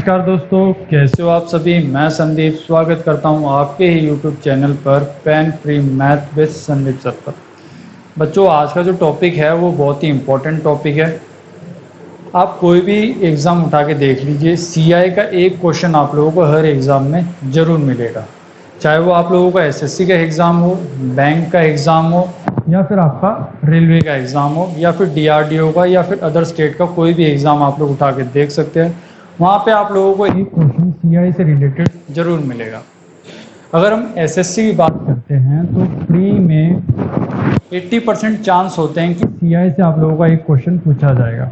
नमस्कार दोस्तों, कैसे हो आप सभी। मैं संदीप स्वागत करता हूं आपके ही यूट्यूब चैनल पर pain free math with Sandeep sir पर। बच्चों, आज का जो टॉपिक है वो बहुत ही इम्पोर्टेंट टॉपिक है। आप कोई भी एग्ज़ाम उठा के देख लीजिए, सीआई का एक क्वेश्चन आप लोगों को हर एग्ज़ाम में ज़रूर मिलेगा। चाहे वो आप लोगों का एसएससी का एग्ज़ाम हो, बैंक का एग्ज़ाम हो, या फिर आपका रेलवे का एग्ज़ाम हो, या फिर डीआरडीओ का, या फिर अदर स्टेट का कोई भी एग्ज़ाम आप लोग उठा के देख सकते हैं। वहाँ पे आप लोगों को एक क्वेश्चन सीआई से रिलेटेड ज़रूर मिलेगा। अगर हम एसएससी की बात करते हैं तो प्री में 80% चांस होते हैं कि सीआई से आप लोगों का एक क्वेश्चन पूछा जाएगा।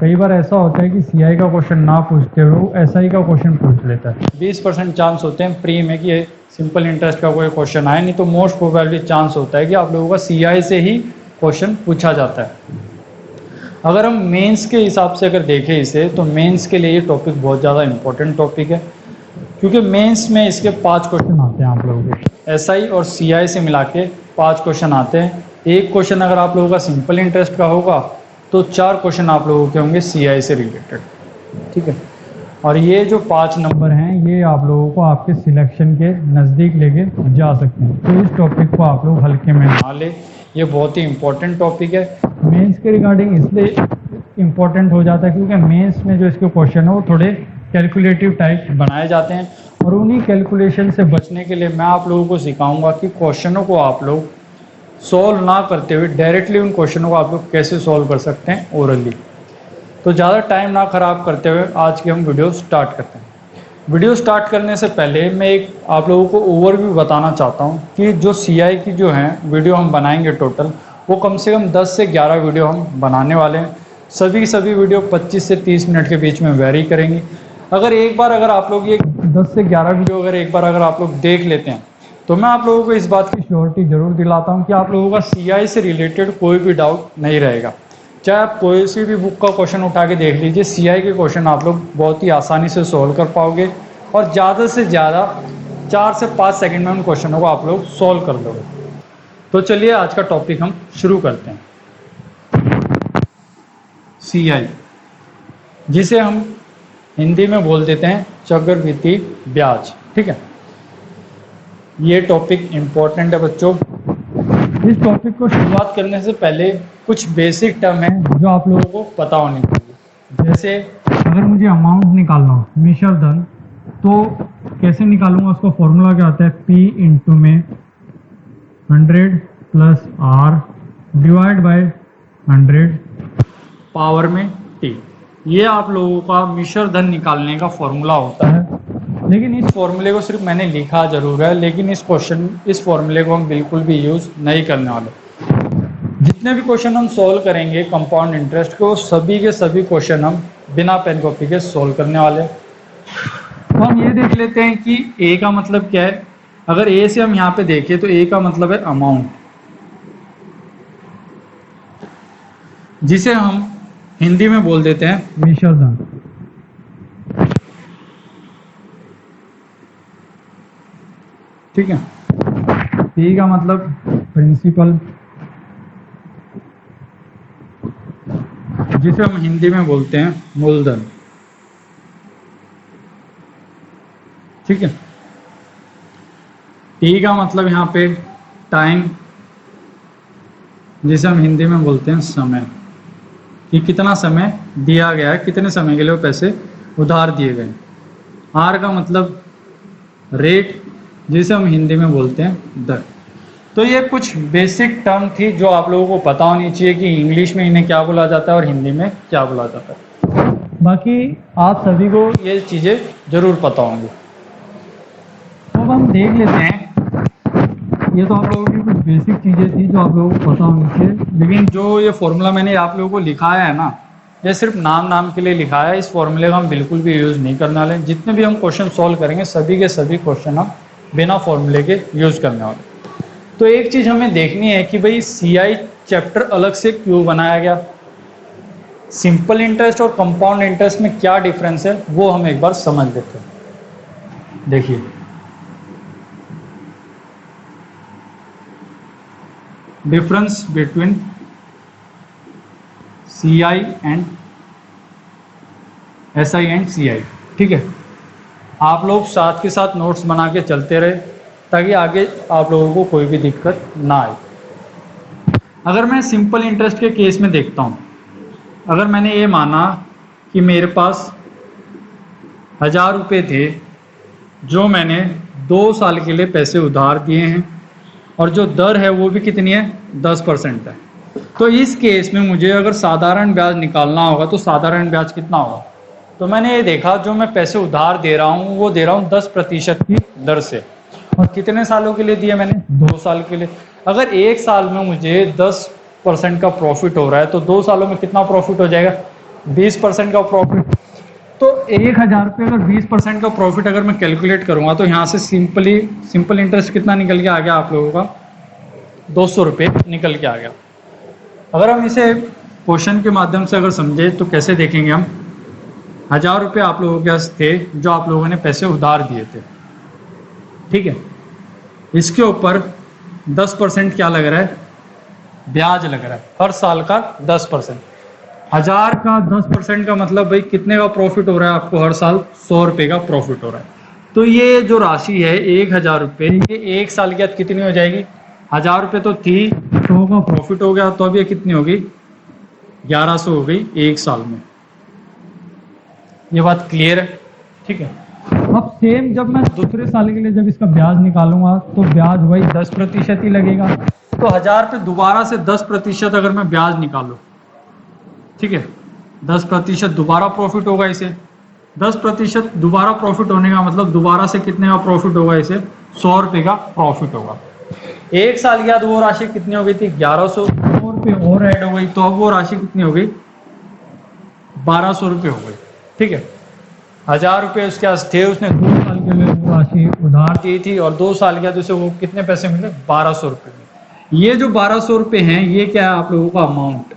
कई बार ऐसा होता है कि सीआई का क्वेश्चन ना पूछते हुए वो एसआई का क्वेश्चन पूछ लेता है। 20% चांस होते हैं प्री में कि सिंपल इंटरेस्ट का कोई क्वेश्चन आए, नहीं तो मोस्ट प्रोबेबली चांस होता है कि आप लोगों का सीआई से ही क्वेश्चन पूछा जाता है। अगर हम मेंस के हिसाब से अगर देखें इसे, तो मेंस के लिए ये टॉपिक बहुत ज़्यादा इंपॉर्टेंट टॉपिक है, क्योंकि मेंस में इसके 5 क्वेश्चन आते हैं आप लोगों के। एसआई और सीआई से मिला के 5 क्वेश्चन आते हैं। एक क्वेश्चन अगर आप लोगों का सिंपल इंटरेस्ट का होगा तो 4 क्वेश्चन आप लोगों के होंगे सीआई से रिलेटेड। ठीक है, और ये जो 5 नंबर हैं ये आप लोगों को आपके सिलेक्शन के नज़दीक लेके जा सकते हैं। तो इस टॉपिक को आप लोग हल्के में ना ले, ये बहुत ही इंपॉर्टेंट टॉपिक है। मेंस के रिगार्डिंग इसलिए इम्पोर्टेंट हो जाता है क्योंकि मेंस में जो इसके क्वेश्चन है वो थोड़े कैलकुलेटिव टाइप बनाए जाते हैं, और उन्हीं कैलकुलेशन से बचने के लिए मैं आप लोगों को सिखाऊंगा कि क्वेश्चनों को आप लोग सॉल्व ना करते हुए डायरेक्टली उन क्वेश्चनों को आप लोग कैसे सॉल्व कर सकते हैं ओरली। तो ज़्यादा टाइम ना ख़राब करते हुए आज की हम वीडियो स्टार्ट करते हैं। वीडियो स्टार्ट करने से पहले मैं एक आप लोगों को ओवरव्यू बताना चाहता हूँ कि जो सीआई की जो है वीडियो हम बनाएंगे टोटल, वो कम से कम 10 से 11 वीडियो हम बनाने वाले हैं। सभी वीडियो 25 से 30 मिनट के बीच में वेरी करेंगी। अगर आप लोग ये 10 से 11 वीडियो अगर आप लोग देख लेते हैं तो मैं आप लोगों को इस बात की श्योरिटी जरूर दिलाता हूँ कि आप लोगों का सीआई से रिलेटेड कोई भी डाउट नहीं रहेगा। चाहे आप कोई सी भी बुक का क्वेश्चन उठा के देख लीजिए, सीआई के क्वेश्चन आप लोग बहुत ही आसानी से सॉल्व कर पाओगे, और ज़्यादा से ज़्यादा 4 से 5 सेकंड में उन क्वेश्चनों को आप लोग सॉल्व कर दोगे। तो चलिए आज का टॉपिक हम शुरू करते हैं। सीआई, जिसे हम हिंदी में बोल देते हैं चक्रवृद्धि ब्याज। ठीक है, ये टॉपिक इम्पोर्टेंट है बच्चों। इस टॉपिक को शुरुआत करने से पहले कुछ बेसिक टर्म है जो आप लोगों को पता होनी चाहिए। जैसे अगर मुझे अमाउंट निकालना हो, मिश्र धन, तो कैसे निकालूंगा, उसका फॉर्मूला क्या आता है, P इंटू में 100 plus R divide by 100 power में T। ये आप लोगों का मिश्र धन निकालने का फॉर्मूला होता है। लेकिन इस फॉर्मूले को सिर्फ मैंने लिखा जरूर है, लेकिन इस फॉर्मूले को हम बिल्कुल भी यूज़ नहीं करने वाले। जितने भी क्वेश्चन हम सॉल्व करेंगे कंपाउंड इंटरेस्ट के, वो सभी के सभी क्वेश्चन हम बिना पेन कॉपी के सॉल्व करने वाले। तो हम ये देख लेते हैं कि ए का मतलब क्या है। अगर ए से हम यहाँ पे देखें तो ए का मतलब है अमाउंट, जिसे हम हिंदी में बोल देते हैं मिश्र धन। ठीक है, पी का मतलब प्रिंसिपल, जिसे हम हिंदी में बोलते हैं मूलधन। ठीक है, टी का मतलब यहाँ पे टाइम, जिसे हम हिंदी में बोलते हैं समय, कि कितना समय दिया गया है, कितने समय के लिए वो पैसे उधार दिए गए। आर का मतलब रेट, जिसे हम हिंदी में बोलते हैं दर। तो ये कुछ बेसिक टर्म थी जो आप लोगों को पता होनी चाहिए कि इंग्लिश में इन्हें क्या बोला जाता है और हिंदी में क्या बोला जाता है। बाकी आप सभी को ये चीज़ें जरूर पता होंगी। तो अब हम देख लेते हैं, ये तो आप लोगों की कुछ बेसिक चीज़ें थी जो आप लोगों को पता होनी चाहिए। लेकिन जो ये फॉर्मूला मैंने आप लोगों को लिखाया है ना, ये सिर्फ नाम के लिए लिखा है। इस फॉर्मूले का हम बिल्कुल भी यूज़ नहीं करने वाले। जितने भी हम क्वेश्चन सॉल्व करेंगे सभी के सभी क्वेश्चन हम बिना फॉर्मूले के यूज़ करने वाले। तो एक चीज़ हमें देखनी है कि भाई सीआई चैप्टर अलग से क्यों बनाया गया, सिंपल इंटरेस्ट और कंपाउंड इंटरेस्ट में क्या डिफरेंस है वो हम एक बार समझ लेते हैं। देखिए, difference between CI and SI and CI. ठीक है, आप लोग साथ के साथ नोट्स बना के चलते रहे ताकि आगे आप लोगों को कोई भी दिक्कत ना आए। अगर मैं सिंपल इंटरेस्ट के केस में देखता हूँ, अगर मैंने ये माना कि मेरे पास 1000 रुपये थे जो मैंने 2 साल के लिए पैसे उधार दिए हैं और जो दर है वो भी कितनी है, 10% है। तो इस केस में मुझे अगर साधारण ब्याज निकालना होगा तो साधारण ब्याज कितना होगा। तो मैंने ये देखा जो मैं पैसे उधार दे रहा हूँ वो दे रहा हूँ 10% की दर से, और कितने सालों के लिए दिए मैंने, 2 साल के लिए। अगर 1 साल में मुझे 10% का प्रॉफिट हो रहा है तो 2 सालों में कितना प्रॉफिट हो जाएगा, 20% का प्रॉफिट। तो 1000 रुपये अगर 20% का प्रॉफिट अगर मैं कैलकुलेट करूंगा तो यहाँ से सिंपल इंटरेस्ट कितना निकल के आ गया आप लोगों का, 200 रुपये निकल के आ गया। अगर हम इसे क्वेश्चन के माध्यम से अगर समझे तो कैसे देखेंगे हम, 1000 रुपये आप लोगों के पास थे जो आप लोगों ने पैसे उधार दिए थे, ठीक है। इसके ऊपर 10% क्या लग रहा है, ब्याज लग रहा है, हर साल का 10%। 1000 का 10% का मतलब भाई कितने का प्रॉफिट हो रहा है आपको, हर साल 100 रुपये का प्रॉफिट हो रहा है। तो ये जो राशि है 1000 रुपये, ये 1 साल के बाद कितनी हो जाएगी, 1000 रुपये तो थी, 100 का प्रॉफिट हो गया तो अब ये कितनी होगी, 1100 हो गई 1 साल में। ये बात क्लियर है, ठीक है। अब सेम जब मैं दूसरे साल के लिए जब इसका ब्याज निकालूंगा तो ब्याज वही 10% ही लगेगा। तो 1000 पे दोबारा से 10% अगर मैं ब्याज निकालूं, ठीक है, 10% दोबारा प्रॉफिट होगा इसे, 10% दोबारा प्रॉफिट होने का मतलब दोबारा से कितने का प्रॉफिट होगा इसे, 100 रुपये का प्रॉफिट होगा। 1 साल के बाद वो राशि कितनी हो गई थी, 1100, 100 रुपये और ऐड हो गई तो अब वो राशि कितनी हो गई, 1200 रुपये हो गई, ठीक है। 1000 रुपये उसके पास थे, उसने 2 साल के लिए वो राशि उधार दी थी और 2 साल के बाद उसे वो कितने पैसे मिले, 1200 रुपये। ये जो 1200 रुपये हैं ये क्या है आप लोगों का अमाउंट,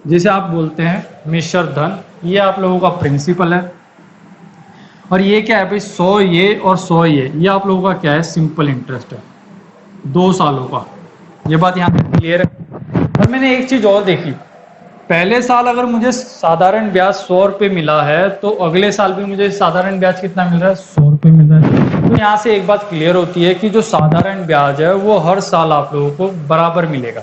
जिसे आप बोलते हैं मिश्र धन, ये आप लोगों का प्रिंसिपल है। और ये क्या है भाई, 100 ये और 100 ये आप लोगों का क्या है, सिंपल इंटरेस्ट है 2 सालों का। ये बात यहाँ पे क्लियर है। और मैंने एक चीज और देखी, पहले साल अगर मुझे साधारण ब्याज 100 रुपये मिला है तो अगले साल भी मुझे साधारण ब्याज कितना मिल रहा है, 100 रुपये मिल रहा है। तो यहाँ से एक बात क्लियर होती है कि जो साधारण ब्याज है वो हर साल आप लोगों को बराबर मिलेगा।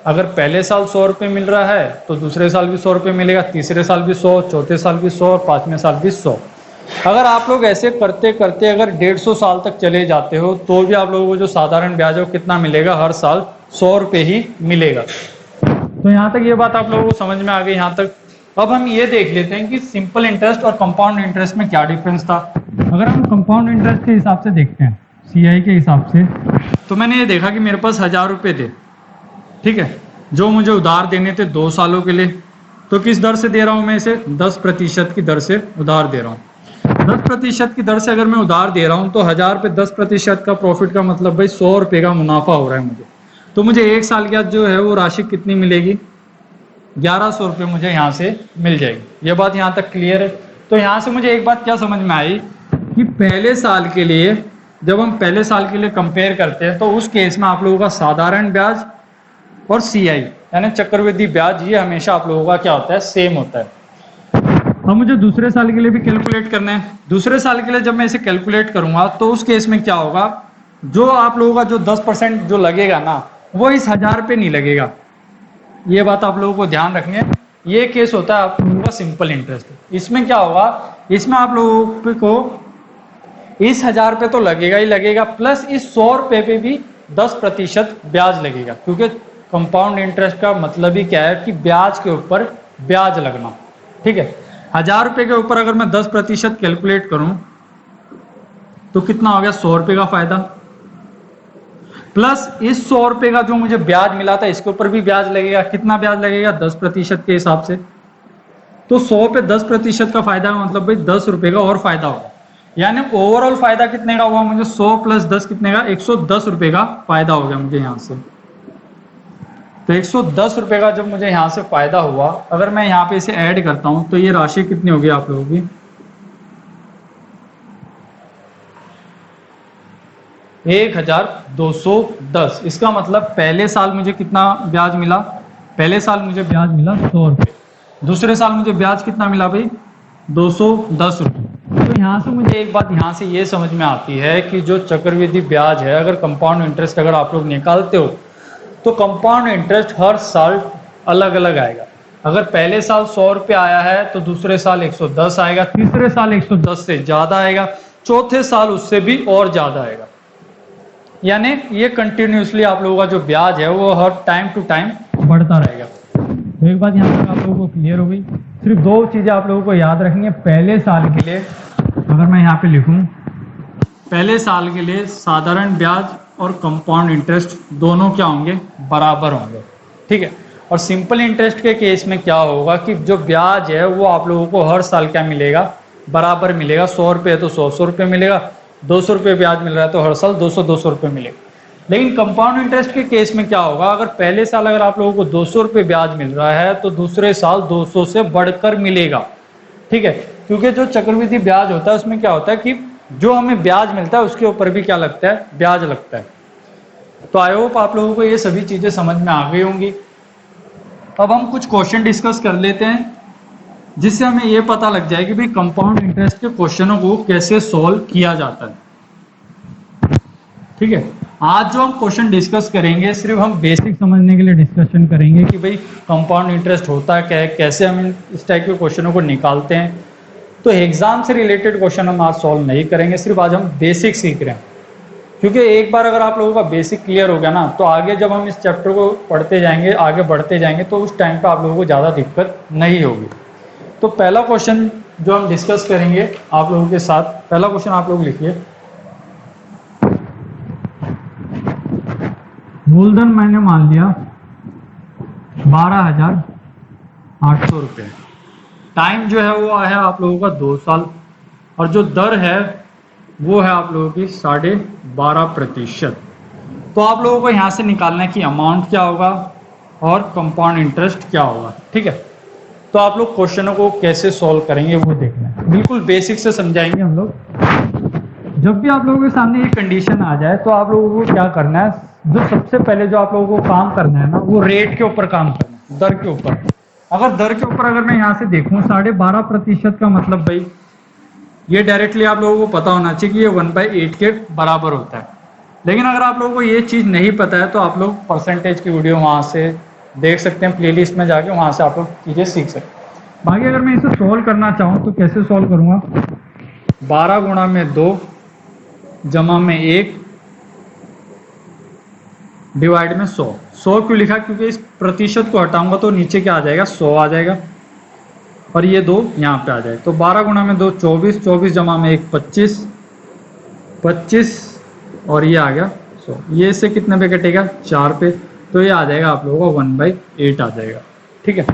अगर पहले साल 100 रुपये मिल रहा है तो दूसरे साल भी 100 रुपये मिलेगा, तीसरे साल भी 100, चौथे साल भी 100 और 5वें साल भी 100। अगर आप लोग ऐसे करते करते अगर 150 साल तक चले जाते हो तो भी आप लोगों को जो साधारण ब्याज है वो कितना मिलेगा, हर साल 100 रुपये ही मिलेगा। तो यहाँ तक ये बात आप लोगों को समझ में आ गई यहाँ तक। अब हम ये देख लेते हैं कि सिंपल इंटरेस्ट और कंपाउंड इंटरेस्ट में क्या डिफरेंस था। अगर हम कंपाउंड इंटरेस्ट के हिसाब से देखते हैं, CI के हिसाब से, तो मैंने ये देखा कि मेरे पास 1000 रुपये थे, ठीक है, जो मुझे उधार देने थे 2 सालों के लिए। तो किस दर से दे रहा हूं मैं इसे, 10% की दर से उधार दे रहा हूं। 10% की दर से अगर मैं उधार दे रहा हूं तो 1000 पे 10% का प्रॉफिट का मतलब भाई 100 रुपये का मुनाफा हो रहा है मुझे। तो मुझे 1 साल के बाद जो है वो राशि कितनी मिलेगी, 1100 रुपये मुझे यहाँ से मिल जाएगी। ये बात यहाँ तक क्लियर है। तो यहाँ से मुझे एक बात क्या समझ में आई कि पहले साल के लिए जब हम पहले साल के लिए कंपेयर करते हैं तो उस केस में आप लोगों का साधारण ब्याज और CI यानी चक्रवृद्धि ब्याज ये हमेशा आप लोगों का क्या होता है, सेम होता है। अब मुझे दूसरे साल के लिए भी कैलकुलेट करना है। दूसरे साल के लिए जब मैं इसे कैलकुलेट करूंगा तो उस केस में क्या होगा, जो आप लोगों का जो 10% जो लगेगा ना वो इस 1000 पे नहीं लगेगा। ये बात आप लोगों को ध्यान रखनी है। ये केस होता है आप लोगों का सिंपल इंटरेस्ट। इसमें क्या होगा, इसमें आप लोगों को इस 1000 पे तो लगेगा ही लगेगा, प्लस इस 100 रुपये पे भी 10% ब्याज लगेगा, क्योंकि कंपाउंड इंटरेस्ट का मतलब ही क्या है कि ब्याज के ऊपर ब्याज लगना, ठीक है। 1000 रुपये के ऊपर अगर मैं 10% कैलकुलेट करूं तो कितना हो गया, 100 रुपये का फायदा, प्लस इस 100 रुपये का जो मुझे ब्याज मिला था इसके ऊपर भी ब्याज लगेगा। कितना ब्याज लगेगा, 10% के हिसाब से। तो 100 पे 10% का फायदा मतलब भाई 10 रुपये का और फायदा होगा, यानी ओवरऑल फायदा कितने का हुआ मुझे, 100 + 10 कितने का, 110 रुपये का फायदा हो गया मुझे यहाँ से। तो 110 रुपये का जब मुझे यहाँ से फायदा हुआ, अगर मैं यहाँ पे इसे ऐड करता हूं तो ये राशि कितनी होगी आप लोगों की, 1210। इसका मतलब पहले साल मुझे कितना ब्याज मिला, पहले साल मुझे ब्याज मिला 100 रुपये, दूसरे साल मुझे ब्याज कितना मिला भाई, 210 रुपये। तो यहाँ से मुझे एक बात यहाँ से ये समझ में आती है कि जो चक्रवृद्धि ब्याज है, अगर कंपाउंड इंटरेस्ट अगर आप लोग निकालते हो तो कंपाउंड इंटरेस्ट हर साल अलग अलग आएगा। अगर पहले साल 100 रुपये आया है तो दूसरे साल 110 आएगा, तीसरे साल 110 से ज्यादा आएगा, चौथे साल उससे भी और ज्यादा आएगा। यानी ये कंटिन्यूसली आप लोगों का जो ब्याज है वो हर टाइम टू टाइम बढ़ता रहेगा। तो एक बात यहाँ तक आप लोगों को क्लियर हो गई। सिर्फ दो चीजें आप लोगों को याद रखनी है पहले साल के लिए। अगर मैं यहाँ पे लिखूं पहले साल के लिए साधारण ब्याज और कंपाउंड इंटरेस्ट दोनों क्या होंगे, बराबर होंगे, ठीक है। और सिंपल इंटरेस्ट के केस में क्या होगा कि जो ब्याज है वो आप लोगों को हर साल क्या मिलेगा, बराबर मिलेगा। 100 रुपये है तो 100 रुपये मिलेगा, 200 रुपये ब्याज मिल रहा है तो हर साल 200 रुपये मिलेगा। लेकिन कंपाउंड इंटरेस्ट के केस में क्या होगा, अगर पहले साल अगर आप लोगों को 200 रुपये ब्याज मिल रहा है तो दूसरे साल 200 से बढ़कर मिलेगा, ठीक है। क्योंकि जो चक्रवृद्धि ब्याज होता है उसमें क्या होता है कि जो हमें ब्याज मिलता है उसके ऊपर भी क्या लगता है, ब्याज लगता है। तो आई होप आप लोगों को ये सभी चीजें समझ में आ गई होंगी। अब हम कुछ क्वेश्चन डिस्कस कर लेते हैं जिससे हमें ये पता लग जाए कि भाई कंपाउंड इंटरेस्ट के क्वेश्चनों को कैसे सॉल्व किया जाता है, ठीक है। आज जो हम क्वेश्चन डिस्कस करेंगे सिर्फ हम बेसिक समझने के लिए डिस्कशन करेंगे कि भाई कंपाउंड इंटरेस्ट होता है क्या है, कैसे हम इस टाइप के क्वेश्चनों को निकालते हैं। तो एग्जाम से रिलेटेड क्वेश्चन हम आज सॉल्व नहीं करेंगे, सिर्फ आज हम बेसिक सीख रहे हैं। क्योंकि एक बार अगर आप लोगों का बेसिक क्लियर हो गया ना तो आगे जब हम इस चैप्टर को पढ़ते जाएंगे, आगे बढ़ते जाएंगे तो उस टाइम पे आप लोगों को ज़्यादा दिक्कत नहीं होगी। तो पहला क्वेश्चन जो हम डिस्कस करेंगे आप लोगों के साथ, पहला क्वेश्चन आप लोग लिखिए। मूलधन मैंने मान लिया 12,800 रुपये, टाइम जो है वो है आप लोगों का 2 साल, और जो दर है वो है आप लोगों की 12.5%। तो आप लोगों को यहाँ से निकालना है कि अमाउंट क्या होगा और कंपाउंड इंटरेस्ट क्या होगा, ठीक है। तो आप लोग क्वेश्चनों को कैसे सॉल्व करेंगे वो देखना है, बिल्कुल बेसिक से समझाएंगे हम लोग। जब भी आप लोगों के सामने ये कंडीशन आ जाए तो आप लोगों को क्या करना है, जो सबसे पहले जो आप लोगों को काम करना है ना वो रेट के ऊपर काम करना है, दर के ऊपर। अगर दर के ऊपर अगर मैं यहाँ से देखूँ 12.5% का मतलब भाई ये डायरेक्टली आप लोगों को पता होना चाहिए कि ये 1/8 के बराबर होता है। लेकिन अगर आप लोगों को ये चीज़ नहीं पता है तो आप लोग परसेंटेज की वीडियो वहाँ से देख सकते हैं, प्लेलिस्ट में जाके वहाँ से आप लोग चीज़ें सीख सकते हैं। बाकी अगर मैं इसे सॉल्व करना चाहूँ तो कैसे सॉल्व करूँगा, 12 गुणा में 2 जमा में 1 डिवाइड में 100। 100 क्यों लिखा, क्योंकि इस प्रतिशत को हटाऊंगा तो नीचे क्या आ जाएगा, 100 आ जाएगा, और ये 2 यहाँ पे आ जाए। तो 12 गुणा में 2 24, 24 जमा में 1 25, 25 और ये आ गया 100। ये इससे कितने पे कटेगा, 4 पे, तो ये आ जाएगा आप लोगों का 1/8 आ जाएगा, ठीक है।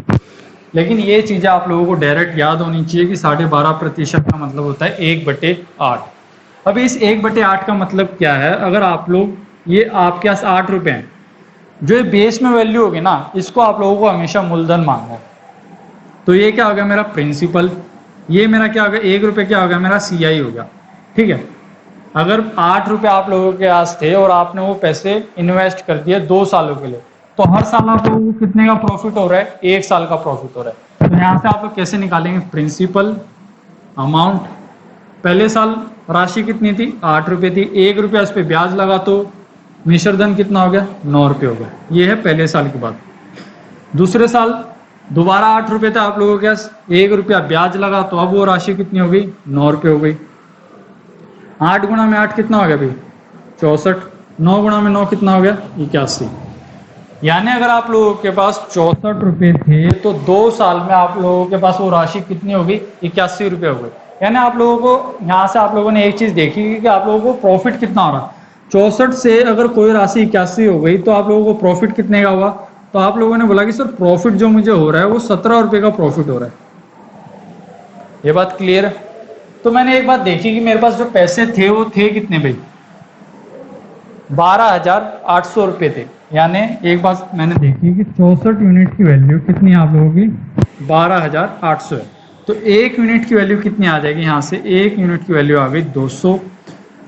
लेकिन ये चीज़ें आप लोगों को डायरेक्ट याद होनी चाहिए कि 12.5% का मतलब होता है 1/8। अभी इस 1/8 का मतलब क्या है, अगर आप लोग ये आपके पास 8 रुपये हैं, जो बेस में वैल्यू होगी ना इसको आप लोगों को हमेशा मूलधन मानना है। तो ये क्या हो गया मेरा प्रिंसिपल, ये मेरा क्या हो गया 1 रुपये, क्या हो गया मेरा CI हो गया, ठीक है। अगर 8 रुपये आप लोगों के पास थे और आपने वो पैसे इन्वेस्ट कर दिए 2 सालों के लिए, तो हर साल आप लोगों को कितने का प्रॉफिट हो रहा है, 1 साल का प्रॉफिट हो रहा है। तो यहाँ से आप लोग कैसे निकालेंगे, प्रिंसिपल अमाउंट, पहले साल राशि कितनी थी, 8 रुपये थी, 1 रुपया उस पर ब्याज लगा तो मिश्रधन कितना हो गया, 9 रुपये हो गया। ये है पहले साल की बात। दूसरे साल दोबारा 8 रुपये था आप लोगों के पास, 1 रुपया ब्याज लगा तो अब वो राशि कितनी हो गई, 9 रुपये हो गई। 8 गुणा में 8 कितना हो गया भाई, 64। 9 गुणा में 9 कितना हो गया, 81। यानी अगर आप लोगों के पास 64 रुपये थे तो 2 साल में आप लोगों के पास वो राशि कितनी हो गई, 81 रुपये हो गई। यानी आप लोगों को यहाँ से आप लोगों ने एक चीज देखी कि आप लोगों को प्रॉफिट कितना हो रहा, 64 से अगर कोई राशि 81 हो गई तो आप लोगों को प्रॉफिट कितने का हुआ। तो आप लोगों ने बोला कि सर प्रॉफिट जो मुझे हो रहा है वो 17 रुपये का प्रॉफिट हो रहा है। ये बात क्लियर है। तो मैंने एक बात देखी कि मेरे पास जो पैसे थे वो थे कितने भाई, 12,800 रुपये थे। यानी एक बात मैंने देखी कि 64 यूनिट की वैल्यू कितनी है आप लोगों की, 12,800 है। तो 1 यूनिट की वैल्यू कितनी आ जाएगी, यहाँ से 1 यूनिट की वैल्यू आ गई 200।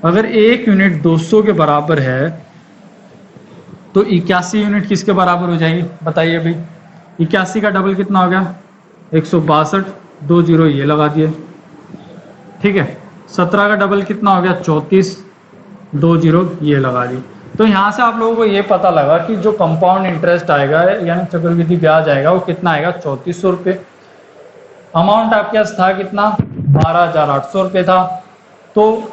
अगर 1 यूनिट 200 के बराबर है तो 81 यूनिट किसके बराबर हो जाएगी, बताइए भाई। 81 का डबल कितना हो गया, 162। 2 जीरो ये लगा दिए। ठीक है, 17 का डबल कितना हो गया 34, 2 जीरो ये लगा दिए। तो यहाँ से आप लोगों को ये पता लगा कि जो कंपाउंड इंटरेस्ट आएगा यानी चक्रवृद्धि ब्याज आएगा वो कितना आएगा 3400 रुपये। अमाउंट आपके पास था कितना 12,800 रुपये था। तो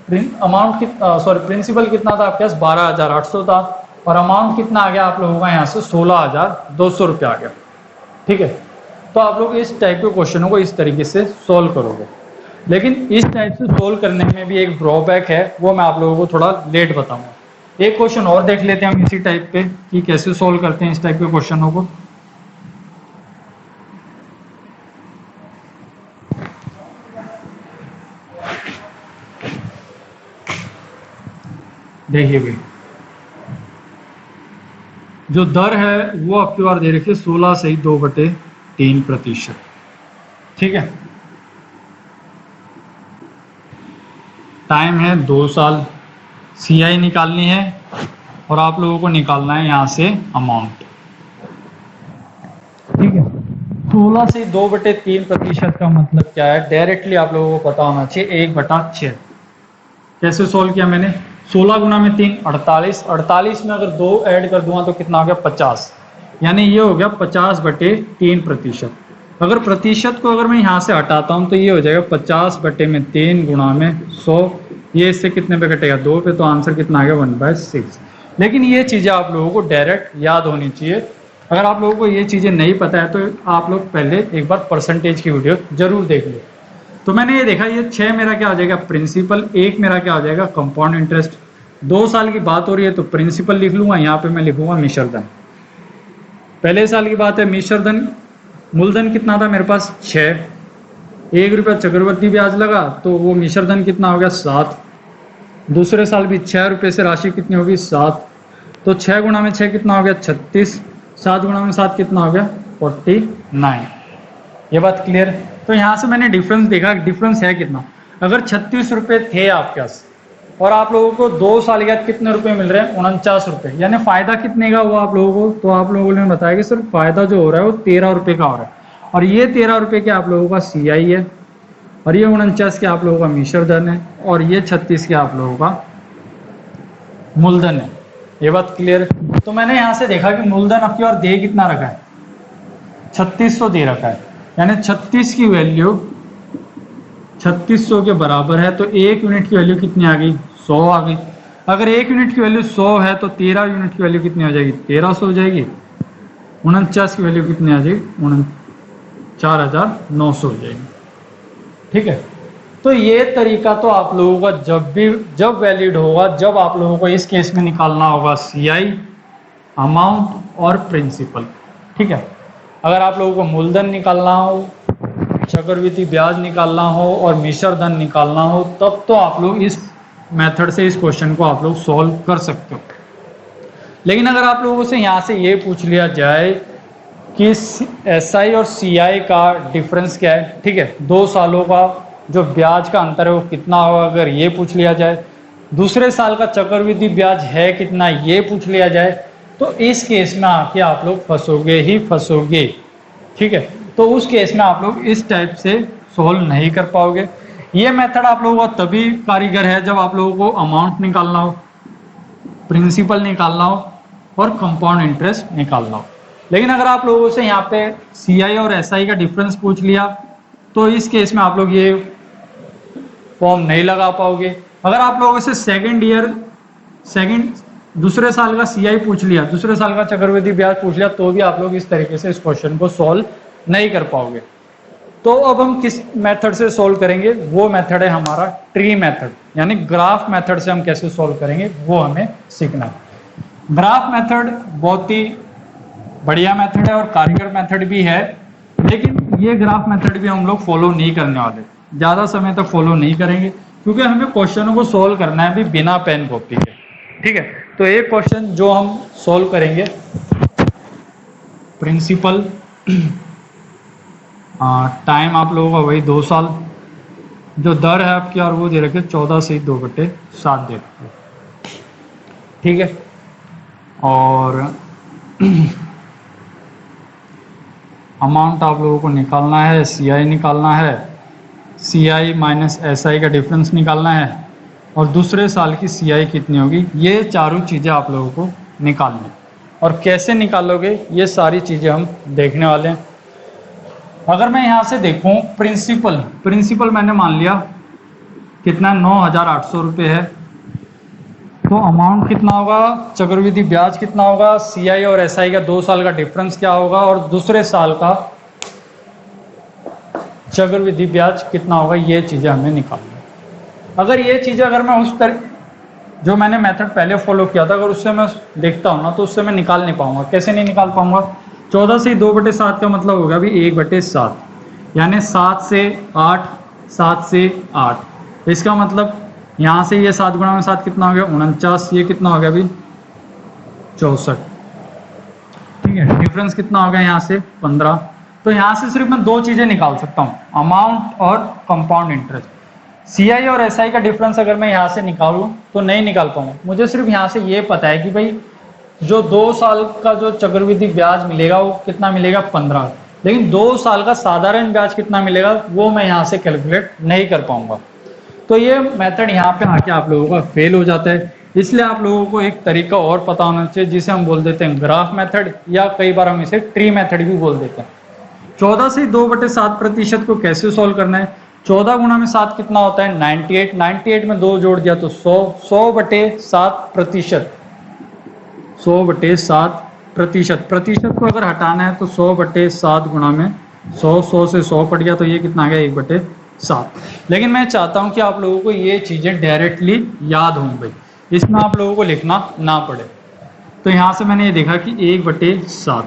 अमाउंट कितना प्रिंसिपल कितना था आपके पास 12,800 था और अमाउंट कितना आ गया आप लोगों का यहाँ से 16,200 रुपये आ गया। ठीक है, तो आप लोग इस टाइप के क्वेश्चनों को इस तरीके से सोल्व करोगे। लेकिन इस टाइप से सोल्व करने में भी एक ड्रॉबैक है, वो मैं आप लोगों को थोड़ा लेट बताऊंगा। एक क्वेश्चन और देख लेते हैं हम इसी टाइप पे कि कैसे सोल्व करते हैं इस टाइप के क्वेश्चनों को। देखिए भाई, जो दर है वो आपकी बार दे रखी है 16/2/3%। ठीक है, टाइम है 2 साल, सीआई निकालनी है और आप लोगों को निकालना है यहाँ से अमाउंट। ठीक है, 16/2/3% का मतलब क्या है, डायरेक्टली आप लोगों को पता होना चाहिए 1/6। कैसे सोल्व किया मैंने, 16 गुना में 3 48, 48 में अगर 2 ऐड कर दूंगा तो कितना हो गया 50, यानी ये हो गया 50/3%। अगर प्रतिशत को अगर मैं यहाँ से हटाता हूँ तो ये हो जाएगा 50/3 गुणा में 100, ये इससे कितने पे कटेगा 2 पे, तो आंसर कितना आ गया 1/6। लेकिन ये चीज़ें आप लोगों को डायरेक्ट याद होनी चाहिए। अगर आप लोगों को ये चीज़ें नहीं पता है तो आप लोग पहले एक बार परसेंटेज की वीडियो जरूर देख लो। तो मैंने ये देखा, ये 6 मेरा क्या हो जाएगा प्रिंसिपल, 1 मेरा क्या हो जाएगा कंपाउंड इंटरेस्ट। 2 साल की बात हो रही है तो प्रिंसिपल लिख लूंगा, यहाँ पे मैं लिखूंगा मिश्रधन। पहले साल की बात है मिश्रधन, मूलधन कितना था मेरे पास 6, 1 रुपया चक्रवर्ती ब्याज लगा तो वो मिश्रधन कितना हो गया 7। दूसरे साल भी 6 रुपये से राशि कितनी होगी 7, तो 6 गुणा में 6 कितना हो गया 36, 7 गुणा में 7 कितना हो गया 49। ये बात क्लियर है। तो यहाँ से मैंने डिफरेंस देखा, डिफरेंस है कितना, अगर 36 रुपये थे आपके पास और आप लोगों को 2 साल के बाद कितने रुपए मिल रहे हैं 49 रुपये, यानी फायदा कितने का हुआ आप लोगों को, तो आप लोगों ने बताया कि सर फायदा जो हो रहा है वो 13 रुपये का हो रहा है और ये 13 रुपये के आप लोगों का सीआई है और ये 49 के आप लोगों का मिश्रधन है और ये 36 के आप लोगों का मूलधन है। ये बात क्लियर है। तो मैंने यहाँ से देखा कि मूलधन आपकी और दे कितना रखा है 3600 दे रखा है, यानी 36 की वैल्यू 3600 के बराबर है, तो 1 यूनिट की वैल्यू कितनी आ गई 100 आ गई। अगर 1 यूनिट की वैल्यू 100 है तो 13 यूनिट की वैल्यू कितनी हो जाएगी 1300 हो जाएगी। 49 की वैल्यू कितनी आ जाएगी 49,900 हो जाएगी। ठीक है, तो ये तरीका तो आप लोगों का जब वैलिड होगा जब आप लोगों को इस केस में निकालना होगा सीआई, अमाउंट और प्रिंसिपल। ठीक है, अगर आप लोगों को मूलधन निकालना हो, चक्रवृद्धि ब्याज निकालना हो और मिश्रधन निकालना हो तब तो आप लोग इस मेथड से इस क्वेश्चन को आप लोग सॉल्व कर सकते हो। लेकिन अगर आप लोगों से यहाँ से ये पूछ लिया जाए कि एसआई और सीआई का डिफरेंस क्या है, ठीक है, 2 सालों का जो ब्याज का अंतर है वो कितना होगा, अगर ये पूछ लिया जाए, दूसरे साल का चक्रवृद्धि ब्याज है कितना ये पूछ लिया जाए, तो इस केस में आके आप लोग फंसोगे ही फंसोगे। ठीक है, तो उस केस में आप लोग इस टाइप से सोल्व नहीं कर पाओगे। ये मेथड आप लोगों का तभी कारीगर है जब आप लोगों को अमाउंट निकालना हो, प्रिंसिपल निकालना हो और कंपाउंड इंटरेस्ट निकालना हो। लेकिन अगर आप लोगों से यहाँ पे सीआई और एसआई का डिफरेंस पूछ लिया तो इस केस में आप लोग ये फॉर्म नहीं लगा पाओगे। अगर आप लोगों से दूसरे साल का सीआई पूछ लिया, दूसरे साल का चक्रवृद्धि ब्याज पूछ लिया तो भी आप लोग इस तरीके से इस क्वेश्चन को सॉल्व नहीं कर पाओगे। तो अब हम किस मेथड से सॉल्व करेंगे, वो मेथड है हमारा ट्री मेथड, यानी ग्राफ मेथड से हम कैसे सॉल्व करेंगे वो हमें सीखना है। ग्राफ मेथड बहुत ही बढ़िया मेथड है और कारीगर मेथड भी है, लेकिन ये ग्राफ मेथड भी हम लोग फॉलो नहीं करने वाले, ज़्यादा समय तक फॉलो नहीं करेंगे क्योंकि हमें क्वेश्चनों को सॉल्व करना है भी बिना पेन कॉपी के। ठीक है, तो एक क्वेश्चन जो हम सॉल्व करेंगे, प्रिंसिपल, टाइम आप लोगों का वही 2 साल, जो दर है आपकी और वो दे रखे 14/2/7 दे रखे। ठीक है, और अमाउंट आप लोगों को निकालना है, CI निकालना है, CI माइनस SI का डिफरेंस निकालना है, और दूसरे साल की CI कितनी होगी, ये चारों चीज़ें आप लोगों को निकालनी है। और कैसे निकालोगे ये सारी चीज़ें हम देखने वाले हैं। अगर मैं यहाँ से देखूँ प्रिंसिपल मैंने मान लिया कितना 9,800 रुपये है, तो अमाउंट कितना होगा, चक्रवृद्धि ब्याज कितना होगा, CI और SI का 2 साल का डिफरेंस क्या होगा, और दूसरे साल का चक्रवृद्धि ब्याज कितना होगा, ये चीज़ें हमें निकालनी है। अगर ये चीज़ें अगर मैं उस तरह जो मैंने मेथड पहले फॉलो किया था अगर उससे मैं देखता हूँ ना तो उससे मैं निकाल नहीं पाऊंगा। कैसे नहीं निकाल पाऊंगा, 14 से 2/7 का मतलब होगा भी 1/7, यानी 7 से 8, 7 से 8। इसका मतलब यहाँ से ये 7 गुणा में 7 कितना हो गया 49, ये कितना हो गया अभी 64, ठीक है। डिफरेंस कितना हो गया यहाँ से 15। तो यहाँ से सिर्फ मैं 2 चीजें निकाल सकता हूँ, अमाउंट और कंपाउंड इंटरेस्ट। CI और SI का डिफरेंस अगर मैं यहाँ से निकालूं तो नहीं निकाल पाऊंगा। मुझे सिर्फ यहाँ से ये पता है कि भाई जो 2 साल का जो चक्रवृद्धि ब्याज मिलेगा वो कितना मिलेगा 15, लेकिन 2 साल का साधारण ब्याज कितना मिलेगा वो मैं यहाँ से कैलकुलेट नहीं कर पाऊंगा। तो ये मेथड यहाँ पे आके आप लोगों का फेल हो जाता है। इसलिए आप लोगों को एक तरीका और पता होना चाहिए जिसे हम बोल देते हैं ग्राफ मेथड, या कई बार हम इसे ट्री मेथड भी बोल देते हैं। 14 से 2/7% को कैसे सॉल्व करना है, 14 गुणा में 7 कितना होता है 98, 98 में 2 जोड़ दिया तो 100, 100/7%, 100/7%। प्रतिशत को अगर हटाना है तो 100/7 गुणा में 100, 100 से 100 कट गया तो ये कितना आ गया 1/7। लेकिन मैं चाहता हूं कि आप लोगों को ये चीजें डायरेक्टली याद हों भाई, इसमें आप लोगों को लिखना ना पड़े। तो यहां से मैंने ये देखा कि 1/7।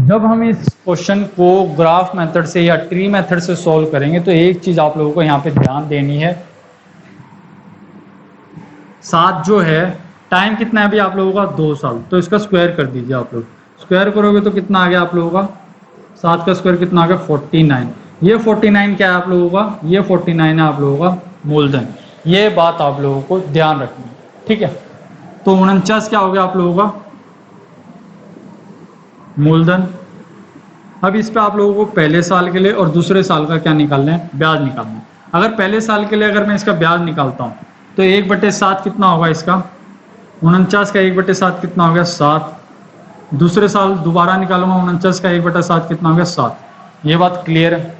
जब हम इस क्वेश्चन को ग्राफ मेथड से या ट्री मेथड से सॉल्व करेंगे तो एक चीज आप लोगों को यहाँ पे ध्यान देनी है, 7 जो है टाइम कितना है अभी आप लोगों का 2 साल, तो इसका स्क्वायर कर दीजिए। आप लोग स्क्वायर करोगे तो कितना आ गया आप लोगों का, 7 का स्क्वायर कितना आ गया 49। ये 49 क्या है आप लोगों का, ये 49 है आप लोगों का मूलधन। ये बात आप लोगों को ध्यान रखनी है, ठीक है। तो 49 क्या हो गया आप लोगों का मूलधन। अब इस पे आप लोगों को पहले साल के लिए और दूसरे साल का क्या निकालना है, ब्याज निकालना है। अगर पहले साल के लिए अगर मैं इसका ब्याज निकालता हूं तो 1/7 कितना होगा इसका, 49 का 1/7 कितना हो गया 7। दूसरे साल दोबारा निकालूंगा 49 का 1/7 कितना हो गया 7। ये बात क्लियर है।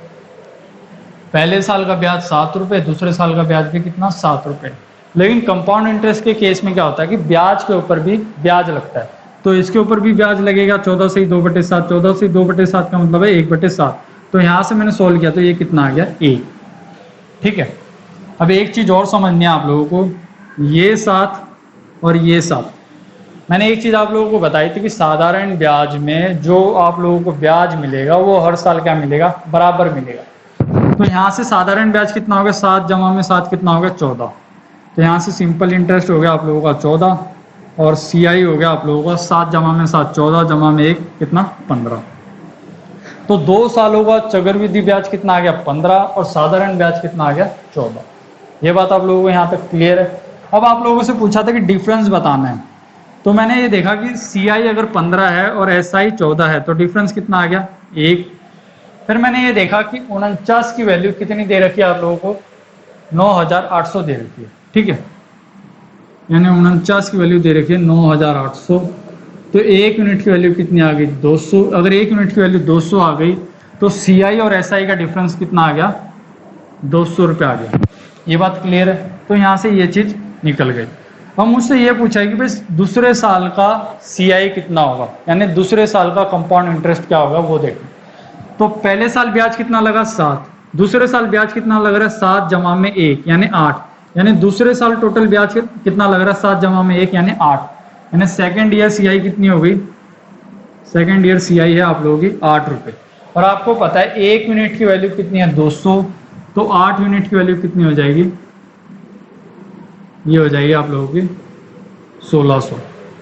पहले साल का ब्याज 7 रुपए, दूसरे साल का ब्याज भी कितना 7 रुपए। लेकिन कंपाउंड इंटरेस्ट के केस में क्या होता है कि ब्याज के ऊपर भी ब्याज लगता है, तो इसके ऊपर भी ब्याज लगेगा। 14 से 2/7, 14 से 2/7 का मतलब है 1/7। तो यहां से मैंने सोल्व किया तो ये कितना आ गया 1, ठीक है। अब एक चीज और समझनी है आप लोगों को, ये 7 और ये 7। मैंने एक चीज आप लोगों को बताई थी कि साधारण ब्याज में जो आप लोगों को ब्याज मिलेगा वो हर साल क्या मिलेगा, बराबर मिलेगा। तो यहाँ से साधारण ब्याज कितना होगा 7 जमा में 7 कितना होगा 14। तो यहाँ से सिंपल इंटरेस्ट हो गया आप लोगों का 14, और CI हो गया आप लोगों का 7 जमा में 7 14 जमा में 1 कितना 15। तो 2 सालों का चक्रवृद्धि ब्याज कितना आ गया 15, और साधारण ब्याज कितना आ गया 14। ये बात आप लोगों को यहाँ तक क्लियर है। अब आप लोगों से पूछा था कि डिफरेंस बताना है, तो मैंने ये देखा कि CI अगर 15 है और SI 14 है तो डिफरेंस कितना आ गया 1। फिर मैंने ये देखा कि 49 की वैल्यू कितनी दे रखी है आप लोगों को 9,800 दे रखी है, ठीक है। यानी 49 की वैल्यू दे रखी है 9,800। तो 1 यूनिट की वैल्यू कितनी आ गई 200। अगर 1 यूनिट की वैल्यू 200 आ गई तो CI और SI का डिफरेंस कितना आ गया 200 रुपये आ गया। ये बात क्लियर है। तो यहाँ से ये चीज निकल गई। अब मुझसे ये पूछा है कि भाई दूसरे साल का CI कितना होगा, यानी दूसरे साल का कंपाउंड इंटरेस्ट क्या होगा वो देखना। तो पहले साल ब्याज कितना लगा 7, दूसरे साल ब्याज कितना लग रहा है 7 जमा में 1 यानी 8, यानी दूसरे साल टोटल ब्याज कितना लग रहा है 7 जमा में 1 यानी 8, यानी सेकेंड ईयर CI कितनी हो गई, सेकेंड ईयर CI है आप लोगों की 8 रुपए। और आपको पता है 1 यूनिट की वैल्यू कितनी है 200, तो 8 यूनिट की वैल्यू कितनी हो जाएगी, ये हो जाएगी आप लोगों की 1600,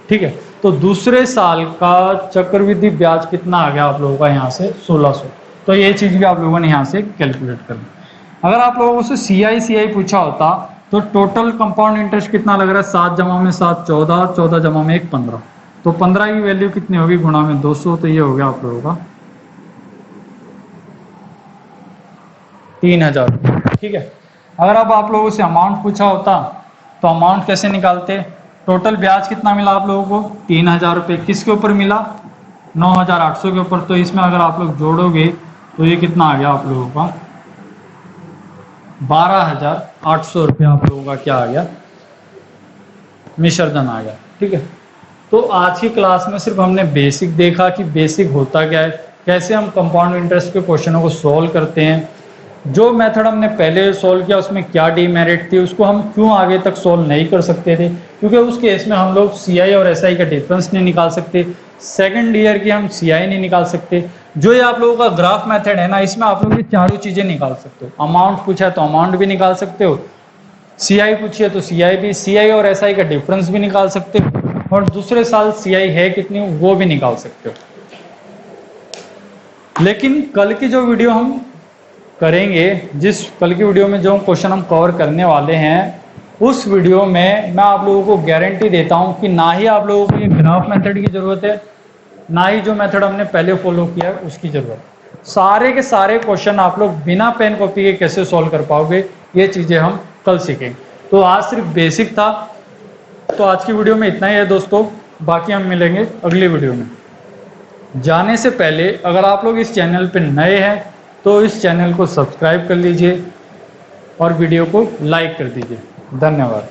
ठीक है। तो दूसरे साल का चक्रवृद्धि ब्याज कितना आ गया आप लोगों का यहाँ से 1600। तो ये चीज भी आप लोगों ने यहाँ से कैलकुलेट करना। अगर आप लोगों से CI पूछा होता तो टोटल कंपाउंड इंटरेस्ट कितना लग रहा है 7 जमा में 7 14, 14 जमा में 1 15। तो 15 की वैल्यू कितनी होगी गुणा में 200, तो ये हो गया आप लोगों का 3000। ठीक है, अगर अब आप लोगों से अमाउंट पूछा होता तो अमाउंट कैसे निकालते? टोटल ब्याज कितना मिला आप लोगों को? 3000 रुपये। किसके ऊपर मिला? 9800 के ऊपर। तो इसमें अगर आप लोग जोड़ोगे तो ये कितना आ गया आप लोगों का? 12800 रुपये आप लोगों का क्या आ गया? मिश्रधन आ गया। ठीक है, तो आज की क्लास में सिर्फ हमने बेसिक देखा कि बेसिक होता क्या है, कैसे हम कंपाउंड इंटरेस्ट के क्वेश्चनों को सॉल्व करते हैं, जो मेथड हमने पहले सॉल्व किया उसमें क्या डीमेरिट थी, उसको हम क्यों आगे तक सॉल्व नहीं कर सकते थे, क्योंकि उस केस में हम लोग सीआई और एसआई का डिफरेंस नहीं निकाल सकते, सेकंड ईयर की हम सीआई नहीं निकाल सकते। जो ये आप लोगों का ग्राफ मेथड है ना, इसमें आप लोग ये चारों चीजें निकाल सकते हो। अमाउंट पूछा है तो अमाउंट भी निकाल सकते हो, सीआई पूछी है तो सीआई भी, सीआई और एसआई का डिफरेंस भी निकाल सकते हो, और दूसरे साल सीआई है कितनी वो भी निकाल सकते हो। लेकिन कल की जो वीडियो हम करेंगे, जिस कल की वीडियो में जो क्वेश्चन हम कवर करने वाले हैं, उस वीडियो में मैं आप लोगों को गारंटी देता हूं कि ना ही आप लोगों को ये ग्राफ मेथड की जरूरत है, ना ही जो मेथड हमने पहले फॉलो किया है उसकी जरूरत है। सारे के सारे क्वेश्चन आप लोग बिना पेन कॉपी के कैसे सॉल्व कर पाओगे, ये चीजें हम कल सीखेंगे। तो आज सिर्फ बेसिक था, तो आज की वीडियो में इतना ही है दोस्तों, बाकी हम मिलेंगे अगली वीडियो में। जाने से पहले अगर आप लोग इस चैनल पर नए हैं तो इस चैनल को सब्सक्राइब कर लीजिए और वीडियो को लाइक कर दीजिए। धन्यवाद।